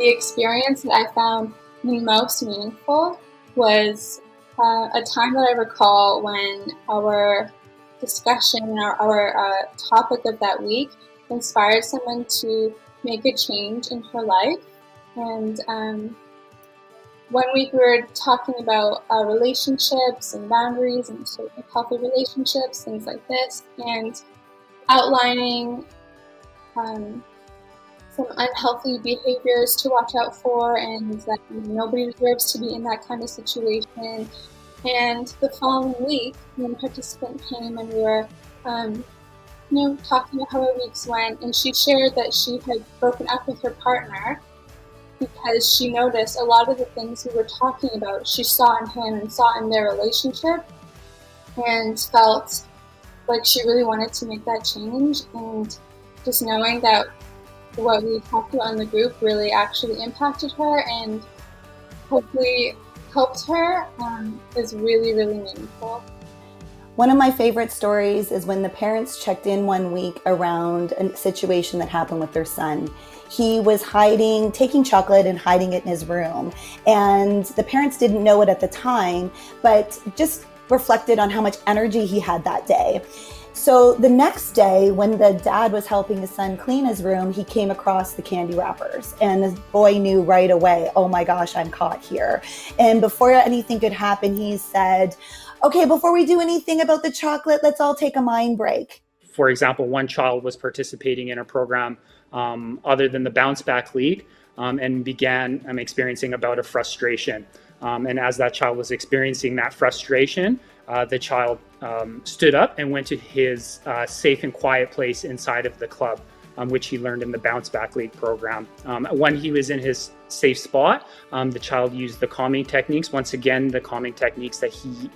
the experience that I found the most meaningful was a time that I recall when our discussion, our topic of that week inspired someone to make a change in her life. And one week we were talking about relationships and boundaries and sort of healthy relationships, things like this, and outlining some unhealthy behaviors to watch out for, and that nobody deserves to be in that kind of situation. And the following week, one participant came and we were talking about how our weeks went, and she shared that she had broken up with her partner because she noticed a lot of the things we were talking about she saw in him and saw in their relationship, and felt like she really wanted to make that change. And just knowing that what we talked about in the group really actually impacted her and hopefully helped her is really, really meaningful. One of my favorite stories is when the parents checked in one week around a situation that happened with their son. He was taking chocolate and hiding it in his room. And the parents didn't know it at the time, but just reflected on how much energy he had that day. So the next day, when the dad was helping his son clean his room, he came across the candy wrappers, and the boy knew right away, oh my gosh, I'm caught here. And before anything could happen, he said, okay, before we do anything about the chocolate, let's all take a mind break. For example, one child was participating in a program other than the Bounce Back League and began experiencing a bout of frustration. And as that child was experiencing that frustration, the child stood up and went to his safe and quiet place inside of the club, which he learned in the Bounce Back League program. When he was in his safe spot, the child used the calming techniques, once again, the calming techniques that he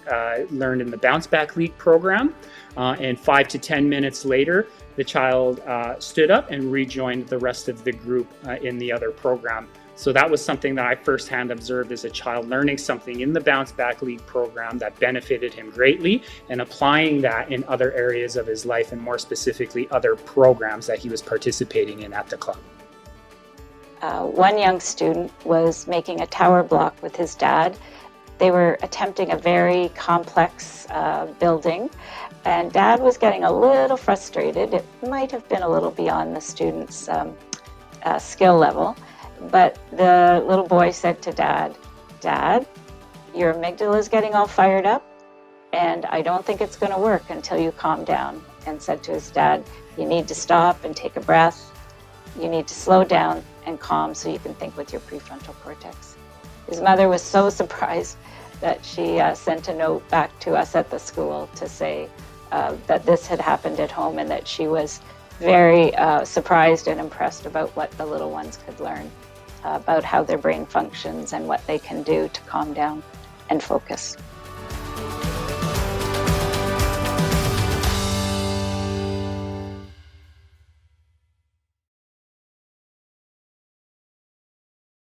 learned in the Bounce Back League program. And 5 to 10 minutes later, the child stood up and rejoined the rest of the group in the other program. So that was something that I firsthand observed as a child, learning something in the Bounce Back League program that benefited him greatly, and applying that in other areas of his life, and more specifically other programs that he was participating in at the club. One young student was making a tower block with his dad. They were attempting a very complex building, and Dad was getting a little frustrated. It might have been a little beyond the student's skill level. But the little boy said to Dad, Dad, your amygdala is getting all fired up, and I don't think it's going to work until you calm down. And said to his dad, you need to stop and take a breath. You need to slow down and calm so you can think with your prefrontal cortex. His mother was so surprised that she sent a note back to us at the school to say that this had happened at home, and that she was very surprised and impressed about what the little ones could learn about how their brain functions and what they can do to calm down and focus.